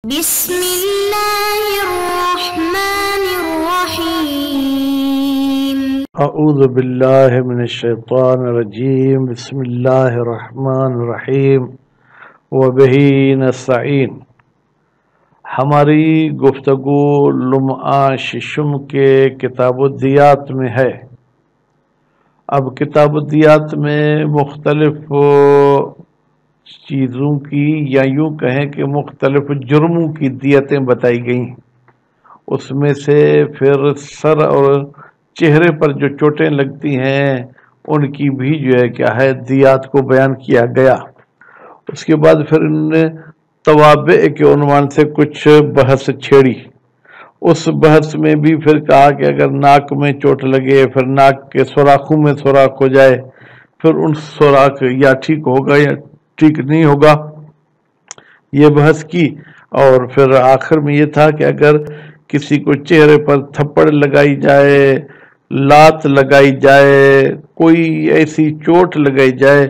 بسم الله الرحمن الرحيم اعوذ باللہ من الشیطان الرجیم بسم اللہ الرحمن الرحیم وبہ نستعین۔ ہماری گفتگو لمعہ ششم کے کتاب الدیات میں ہے۔ اب کتاب الدیات میں مختلف چیزوں کی یا یوں کہیں کہ مختلف جرموں کی دیتیں بتائی گئیں۔ اس میں سے پھر سر اور چہرے پر جو چوٹیں لگتی ہیں ان کی بھی جو ہے کیا ہے دیات کو بیان کیا گیا۔ اس کے بعد پھر انہوں نے توابع کے عنوان سے کچھ بحث چھیڑی۔ اس بحث میں بھی پھر کہا کہ اگر ناک میں چوٹ لگے، پھر ناک کے سوراخوں میں سوراخ ہو جائے، پھر ان سوراخ یا ٹھیک ہوگا یا ٹھیک نہیں ہوگا، یہ بحث کی۔ اور پھر آخر میں یہ تھا کہ اگر کسی کو چہرے پر تھپڑ لگائی جائے، لات لگائی جائے، کوئی ایسی چوٹ لگائی جائے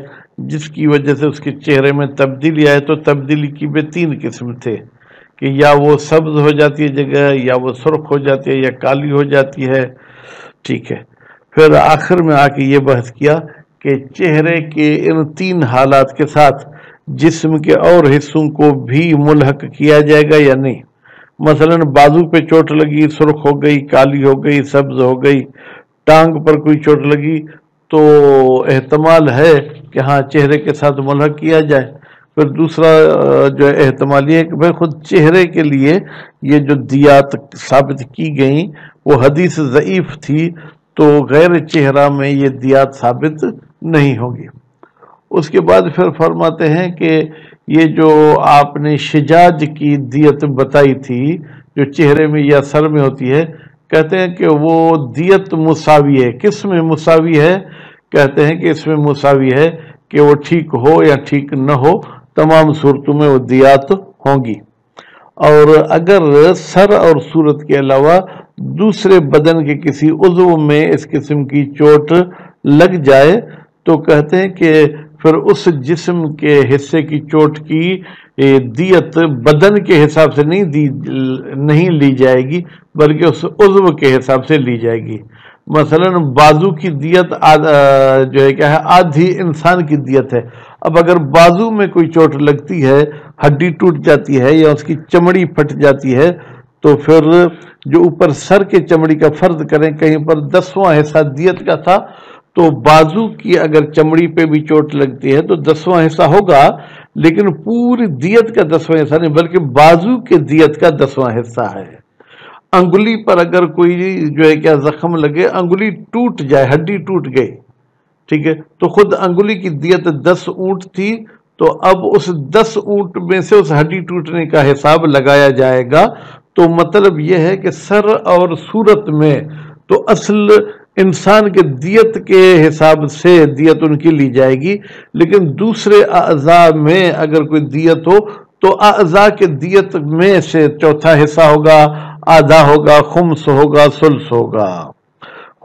جس کی وجہ سے اس کے چہرے میں تبدیلی آئے، تو تبدیلی کی بھی 3 قسم تھے کہ یا وہ سبز ہو جاتی ہے جگہ، یا وہ سرخ ہو جاتی ہے، یا کالی ہو جاتی ہے۔ ٹھیک ہے، پھر آخر میں آ کے یہ بحث کیا کہ چہرے کے ان 3 حالات کے ساتھ جسم کے اور حصوں کو بھی ملحق کیا جائے گا یا نہیں۔ مثلا بازو پہ چوٹ لگی، سرخ ہو گئی، کالی ہو گئی، سبز ہو گئی۔ ٹانگ پر کوئی چوٹ لگی تو احتمال ہے کہ ہاں چہرے کے ساتھ ملحق کیا جائے۔ پھر دوسرا جو احتمال یہ ہے کہ بھائی خود چہرے کے لیے یہ جو دیات ثابت کی گئیں وہ حدیث ضعیف تھی، تو غیر چہرہ میں یہ دیات ثابت نہیں ہوگی۔ اس کے بعد پھر فرماتے ہیں کہ یہ جو آپ نے شجاج کی دیت بتائی تھی جو چہرے میں یا سر میں ہوتی ہے، کہتے ہیں کہ وہ دیت مساوی ہے۔ کس میں مساوی ہے؟ کہتے ہیں کہ اس میں مساوی ہے کہ وہ ٹھیک ہو یا ٹھیک نہ ہو، تمام صورتوں میں وہ دیات ہوں گی۔ اور اگر سر اور صورت کے علاوہ دوسرے بدن کے کسی عضو میں اس قسم کی چوٹ لگ جائے تو کہتے ہیں کہ پھر اس جسم کے حصے کی چوٹ کی دیت بدن کے حساب سے نہیں لی جائے گی، بلکہ اس عضو کے حساب سے لی جائے گی۔ مثلا بازو کی دیت جو ہے کیا ہے، آدھی انسان کی دیت ہے۔ اب اگر بازو میں کوئی چوٹ لگتی ہے، ہڈی ٹوٹ جاتی ہے یا اس کی چمڑی پھٹ جاتی ہے، تو پھر جو اوپر سر کے چمڑی کا فرض کریں کہیں پر 10واں حصہ دیت کا تھا، تو بازو کی اگر چمڑی پہ بھی چوٹ لگتی ہے تو 10واں حصہ ہوگا، لیکن پوری دیت کا 10واں حصہ نہیں، بلکہ بازو کے دیت کا 10واں حصہ ہے۔ انگلی پر اگر کوئی جو ہے کیا زخم لگے، انگلی ٹوٹ جائے، ہڈی ٹوٹ گئی، ٹھیک ہے، تو خود انگلی کی دیت 10 اونٹ تھی، تو اب اس 10 اونٹ میں سے اس ہڈی ٹوٹنے کا حساب لگایا جائے گا۔ تو مطلب یہ ہے کہ سر اور صورت میں تو اصل انسان کے دیت کے حساب سے دیت ان کی لی جائے گی، لیکن دوسرے اعضاء میں اگر کوئی دیت ہو تو اعضاء کے دیت میں سے چوتھا حصہ ہوگا، آدھا ہوگا، خمس ہوگا، ثلث ہوگا۔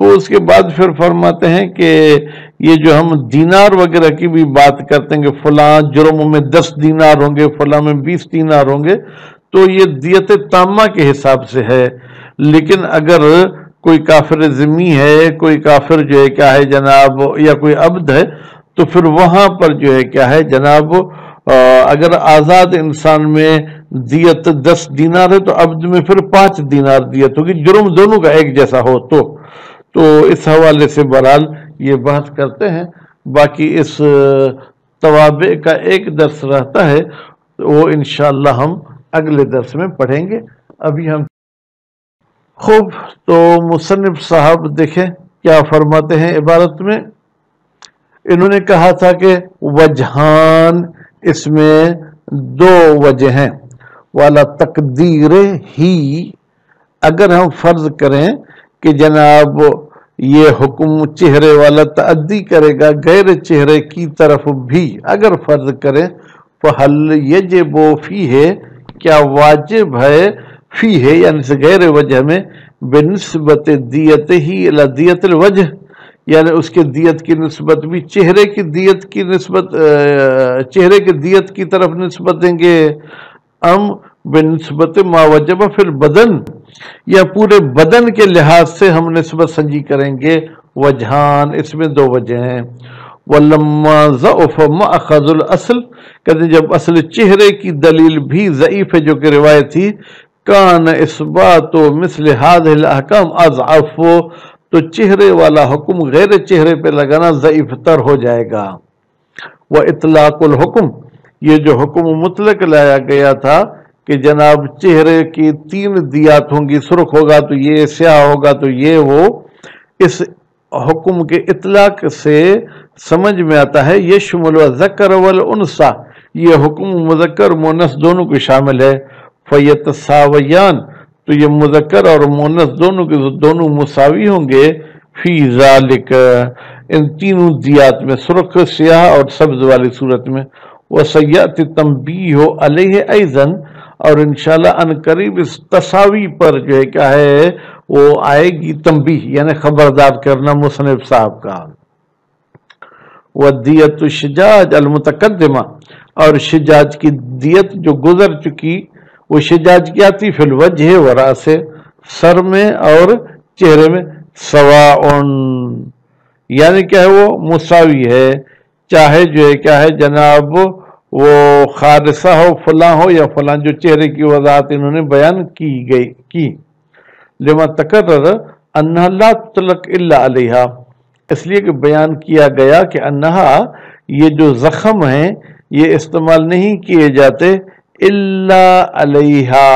اس کے بعد پھر فرماتے ہیں کہ یہ جو ہم دینار وغیرہ کی بھی بات کرتے ہیں کہ فلاں جرم میں 10 دینار ہوں گے، فلاں میں 20 دینار ہوں گے، تو یہ دیت تامہ کے حساب سے ہے۔ لیکن اگر کوئی کافر ذمہ ہے، کوئی کافر جو ہے کیا ہے جناب، یا کوئی عبد ہے، تو پھر وہاں پر جو ہے کیا ہے جناب، اگر آزاد انسان میں دیت 10 دینار ہے تو عبد میں پھر 5 دینار دیت ہوگی، جرم دونوں کا ایک جیسا ہو تو اس حوالے سے بہرحال یہ بحث کرتے ہیں۔ باقی اس توابع کا ایک درس رہتا ہے، وہ انشاءاللہ ہم اگلے درس میں پڑھیں گے۔ ابھی ہم خوب تو مصنف صاحب دیکھیں کیا فرماتے ہیں عبارت میں۔ انہوں نے کہا تھا کہ وجہان، اس میں 2 وجہ ہیں۔ والا تقدیر ہی، اگر ہم فرض کریں کہ جناب یہ حکم چہرے والا تعدی کرے گا غیر چہرے کی طرف بھی، اگر فرض کریں فَحَلْ يَجِبُ فِيهِ، کیا واجب ہے فِيهِ یعنی سے غیر وجہ میں، بنسبت دیت ہی الی دیت الوجہ، یعنی اس کے دیت کی نسبت بھی چہرے کی دیت کی نسبت، چہرے کی دیت کی طرف نسبت دیں گے، بنسبت ما وجب فی البدن، یا پورے بدن کے لحاظ سے ہم نسبت سنجی کریں گے؟ وجہان، اس میں دو وجہ ہیں۔ وَلَمَّا ضَعُفَ مَأْخَذُ الْأَصْلِ، کہتے ہیں جب اصل چہرے کی دلیل بھی ضعیف ہے جو کہ روایت تھی، کان اثبات مثل هذه الاحکام اضعف، تو چہرے والا حکم غیر چہرے پہ لگانا ضعیف تر ہو جائے گا۔ وَإِطْلَاقُ الْحُکم، یہ جو حکم مطلق لایا گیا تھا کہ جناب چہرے کی 3 دیات ہوں گی، سرخ ہوگا تو یہ، سیاہ ہوگا تو یہ، وہ اس حکم کے اطلاق سے سمجھ میں آتا ہے یشمل الذکر والانثی، یہ حکم مذکر مونث دونوں کو شامل ہے۔ فیتساویان، تو یہ مذکر اور مونث دونوں کے دونوں مساوی ہوں گے، فی ذالک، ان تینوں دیات میں، سرخ، سیاہ اور سبز والی صورت میں۔ وسیأتی تنبیہ علیہ ایضا، اور انشاءاللہ ان قریب اس تساوی پر جو ہے کیا ہے وہ آئے گی تنبیہ، یعنی خبردار کرنا مصنف صاحب کا۔ وَدِّیَةُ الشِّجَاج المتقدمہ، اور شجاج کی دیت جو گزر چکی، وہ شجاج کیا تھی؟ فی الوجہ ورأس، سر میں اور چہرے میں، سواء، یعنی کیا ہے وہ مساوی ہے، چاہے جو ہے کیا ہے جناب وہ خارصہ ہو، فلاں ہو، یا فلاں، جو چہرے کی وضاحت انہوں نے بیان کی۔ لما تقرر انہا لا تطلق الا علیہا، اس لیے کہ بیان کیا گیا کہ انہا، یہ جو زخم ہیں یہ استعمال نہیں کیے جاتے الا علیہا،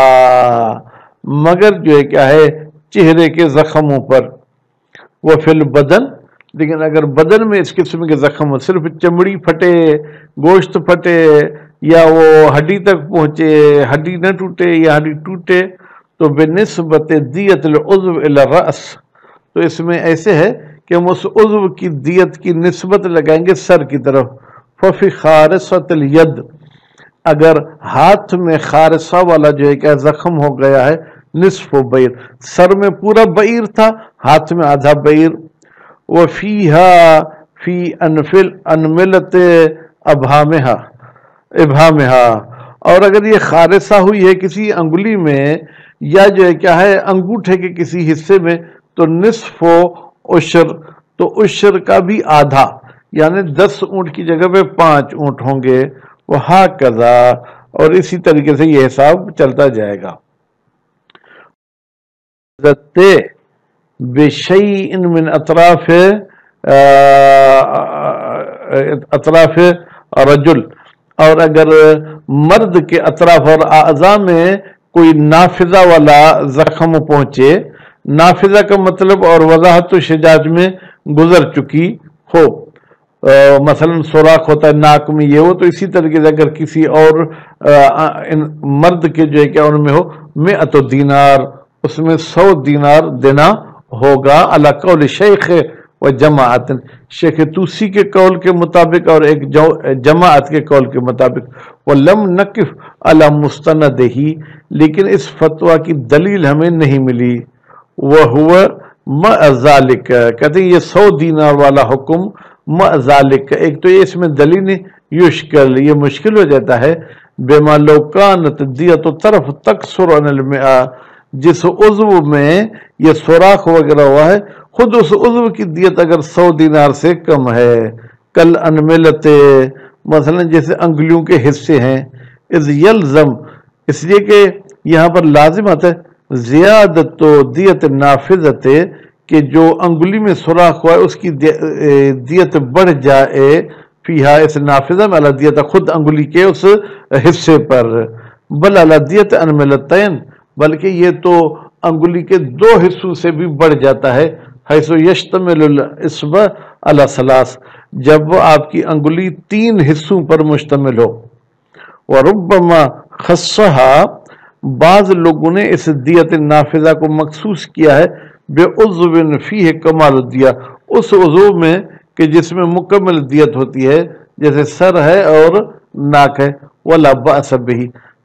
مگر جو ہے کیا ہے چہرے کے زخموں پر۔ وفی البدن، لیکن اگر بدن میں اس قسم کے زخم ہو، صرف چمڑی پھٹے، گوشت پھٹے، یا وہ ہڈی تک پہنچے، ہڈی نہ ٹوٹے یا ہڈی ٹوٹے، تو بنسبت دیت العضو الی الرأس، تو اس میں ایسے ہے کہ ہم اس عضو کی دیت کی نسبت لگائیں گے سر کی طرف۔ ففی خارصۃ الید، اگر ہاتھ میں خارصہ والا جو ہے کیا زخم ہو گیا ہے، نصف بعیر، سر میں پورا بعیر تھا، ہاتھ میں آدھا بعیر۔ وفیہا فی انملت ابہامہا، اور اگر یہ خارصہ ہوئی ہے کسی انگلی میں، یا جو ہے کیا ہے انگوٹھے کے کسی حصے میں، تو نصف عشر، تو عشر کا بھی آدھا، یعنی 10 اونٹ کی جگہ پہ 5 اونٹ ہوں گے۔ وہکذا، اور اسی طریقے سے یہ حساب چلتا جائے گا۔ بشیء من اطراف رجل، اور اگر مرد کے اطراف اور اعضاء میں کوئی نافذہ والا زخم پہنچے، نافذہ کا مطلب اور وضاحت تو شجاج میں گزر چکی ہو، مثلا سوراخ ہوتا ہے ناک میں، یہ ہو، تو اسی طریقے سے اگر کسی اور مرد کے جو ہے کیا ان میں ہو، 100 دینار، اس میں 100 دینار دینا ہوگا، علی قول شیخ و جماعت، شیخ توسی کے قول کے مطابق اور ایک جماعت کے قول کے مطابق۔ وَلَمْ نَقِفْ عَلَى مُسْتَنَدِهِ، لیکن اس فتویٰ کی دلیل ہمیں نہیں ملی۔ وَهُوَ مَعَ ذَلِكَ، کہتے ہیں یہ 100 دینار والا حکم مَعَ ذَلِكَ، ایک تو یہ اس میں دلیل نہیں، یشکل، یہ مشکل ہو جاتا ہے، بِمَا لَوْ كَانَتْ دِيَةُ الطَّرْفِ تَقْصُرُ عَنِ الْمِئَةِ، جس عضو میں یہ سوراخ وغیرہ ہوا ہے، خود اس عضو کی دیت اگر 100 دینار سے کم ہے، کل انملت، مثلا جیسے انگلیوں کے حصے ہیں، اذ یلزم، اس لیے کہ یہاں پر لازم آتا ہے زیادت دیت نافذت، کہ جو انگلی میں سوراخ ہوا ہے اس کی دیت بڑھ جائے، فیہا، اس نافذہ میں، علی دیت، خود انگلی کے اس حصے پر، بل علی دیت انملتین، بلکہ یہ تو انگلی کے 2 حصوں سے بھی بڑھ جاتا ہے، حیث یشتمل الاصبع علی 3، جب آپ کی انگلی 3 حصوں پر مشتمل ہو۔ وربما خصها، بعض لوگوں نے اس دیت نافذہ کو مخصوص کیا ہے بے عضو فیہ کمال الدیہ، اس عضو میں کہ جس میں مکمل دیت ہوتی ہے، جیسے سر ہے اور ناک ہے۔ ولا بأس بہ،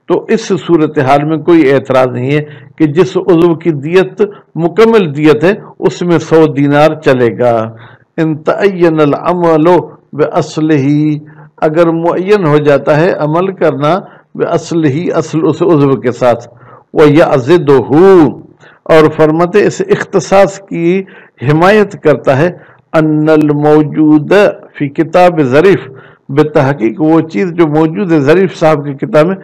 تو اس صورتحال میں کوئی اعتراض نہیں ہے کہ جس عضو کی دیت مکمل دیت ہے اس میں 100 دینار چلے گا۔ ان تعین العمل باصلہ، اگر معین ہو جاتا ہے عمل کرنا اصل ہی اصل اس عضو کے ساتھ، وَيَعْزِدُهُ اور فرماتے اس اختصاص کی حمایت کرتا ہے، ان الموجود فی کتاب ظریف بتحقیق وہ چیز جو موجود ہے ظریف صاحب کی کتاب میں،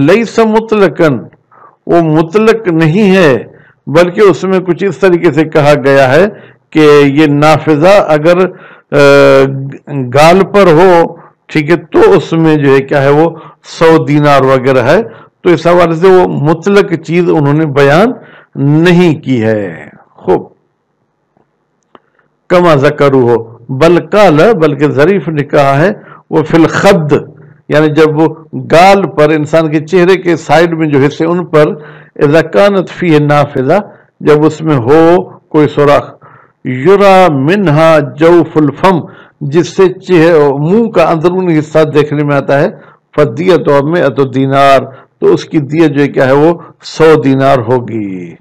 لیس مطلقاً وہ مطلق نہیں ہے، بلکہ اس میں کچھ اس طریقے سے کہا گیا ہے کہ یہ نافذہ اگر گال پر ہو، ٹھیک ہے، تو اس میں جو ہے کیا ہے وہ 100 دینار وغیرہ ہے، تو اس حوالے سے وہ مطلق چیز انہوں نے بیان نہیں کی ہے۔ خوب، کما ذکرو ہو بل قال بلکہ ظریف نے کہا ہے، وہ فی الخد یعنی جب وہ گال پر انسان کے چہرے کے سائیڈ میں جو حصے ان پر، اذا کانت فیہ نافذہ جب اس میں ہو کوئی سوراخ، یرا منہا جوف الفم جس سے منہ کا اندرونی حصہ دیکھنے میں آتا ہے، فدیت و مئۃ دینار تو اس کی دیت جو ہے کیا ہے وہ 100 دینار ہوگی۔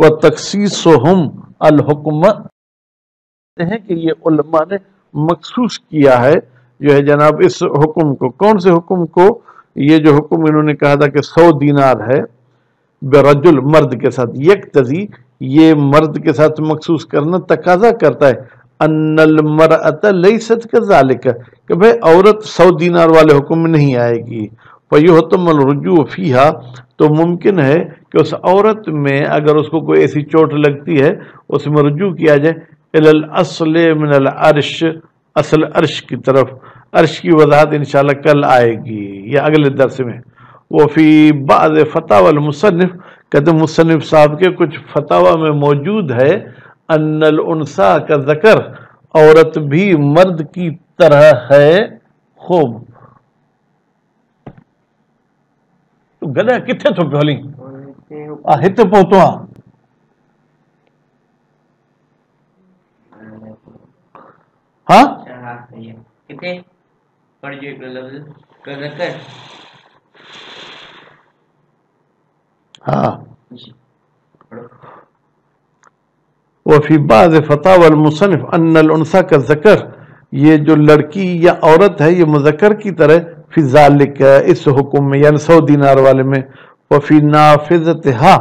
وَتَخْصِيصُهُمْ الْحُكْمَ ہیں کہ یہ علماء نے مخصوص کیا ہے جو ہے جناب اس حکم کو، کون سے حکم کو؟ یہ جو حکم انہوں نے کہا تھا کہ 100 دینار ہے برجل مرد کے ساتھ، یکتضی یہ مرد کے ساتھ مخصوص کرنا تقاضا کرتا ہے، ان المرأة لیست کذالک کہ بھئی عورت 100 دینار والے حکم میں نہیں آئے گی، فیحتم الرجوع فیہا تو ممکن ہے کہ اس عورت میں اگر اس کو کوئی ایسی چوٹ لگتی ہے اس میں رجوع کیا جائے الی الاصل من العرش اصل عرش کی طرف، عرش کی وضاحت انشاءاللہ کل آئے گی یا اگلے درس میں۔ وفی بعض فتاوی المصنف کہتے مصنف صاحب کے کچھ فتاوی میں موجود ہے، ان الانثى کا ذکر عورت بھی مرد کی طرح ہے۔ خوب، تو گدا کتنے تو پہلی ہت پہتو ہاں ہاں وفی بعض فتاوی المصنف ان الانثى کا ذکر یہ جو لڑکی یا عورت ہے یہ مذکر کی طرح فی ذالک اس حکم میں یعنی 100 دینار والے میں، وفی نافذتها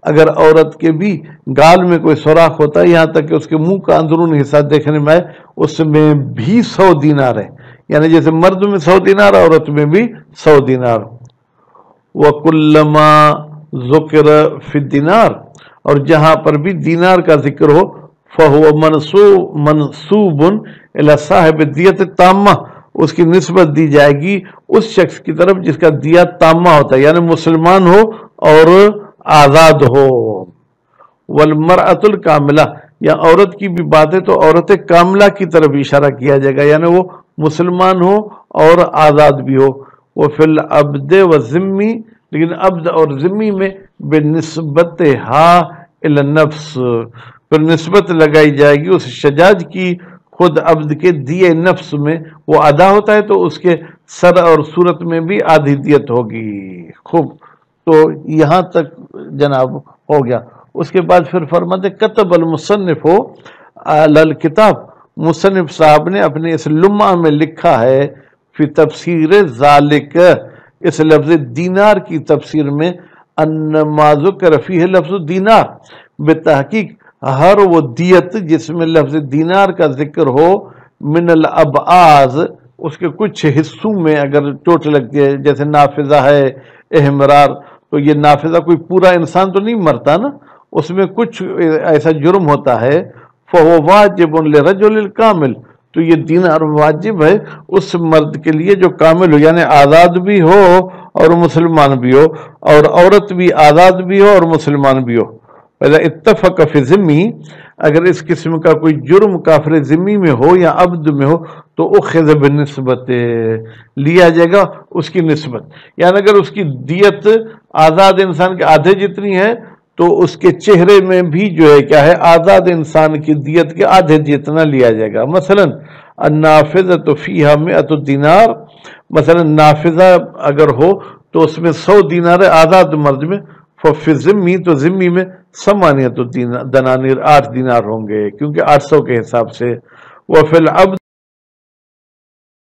اگر عورت کے بھی گال میں کوئی سوراخ ہوتا ہے یہاں تک کہ اس کے منہ کا اندرونی حصہ دیکھنے میں آئے اس میں بھی 100 دینار ہے، یعنی جیسے مرد میں 100 دینار عورت میں بھی 100 دینار۔ وَكُلَّمَا ذُكِرَ فِي الدِّنَار اور جہاں پر بھی دینار کا ذکر ہو، فَهُوَ مَنْسُوبٌ إِلَى صاحب الدِّيَةِ التَّامَّةِ اس کی نسبت دی جائے گی اس شخص کی طرف جس کا دیت تامہ ہوتا ہے، یعنی مسلمان ہو اور آزاد ہو۔ والمرأة الکاملہ یا عورت کی بھی بات ہے تو عورت کاملہ کی طرف اشارہ کیا جائے گا، یعنی وہ مسلمان ہو اور آزاد بھی ہو۔ وفی العبد والذمی لیکن عبد اور ذمی میں بنسبتها الی النفس پھر نسبت لگائی جائے گی اس شجاج کی خود عبد کے دیے نفس میں، وہ ادا ہوتا ہے تو اس کے سر اور صورت میں بھی آدھی دیت ہوگی۔ خوب، تو یہاں تک جناب ہو گیا۔ اس کے بعد پھر فرماتے کتب المصنف علی الکتاب مصنف صاحب نے اپنے اس لمعہ میں لکھا ہے فی تفسیر ذالک اس لفظ دینار کی تفسیر میں، ان ما ذکر فیہ لفظ دینار بتحقیق ہر وہ دیت جس میں لفظ دینار کا ذکر ہو، من الابعاض اس کے کچھ حصوں میں اگر چوٹ لگتی ہے جیسے نافذہ ہے احمرار، تو یہ نافذہ کوئی پورا انسان تو نہیں مرتا نا، اس میں کچھ ایسا جرم ہوتا ہے، فَهُوَ وَاجِبٌ لِرَجُلِ الْكَامِلِ تو یہ دینار واجب ہے اس مرد کے لیے جو کامل ہو، یعنی آزاد بھی ہو اور مسلمان بھی ہو، اور عورت بھی آزاد بھی ہو اور مسلمان بھی ہو۔ وَإِذَا اتَّفَقَ فِي ذِمِّ اگر اس قسم کا کوئی جرم کافر ذمی میں ہو یا عبد میں ہو تو اخذ بنسبت لیا جائے گا اس کی نسبت، یعنی اگر اس کی دیت آزاد انسان کے آدھے جتنی ہے تو اس کے چہرے میں بھی جو ہے کیا ہے آزاد انسان کی دیت کے آدھے جتنا لیا جائے گا۔ مثلا النافذۃ فیہا 100 دینار، مثلا نافذہ اگر ہو تو اس میں 100 دینار ہے آزاد مرد میں، ففی ذمی تو ذمی میں 8 دنانیر 8 دینار ہوں گے کیونکہ 800 کے حساب سے، وفی العبد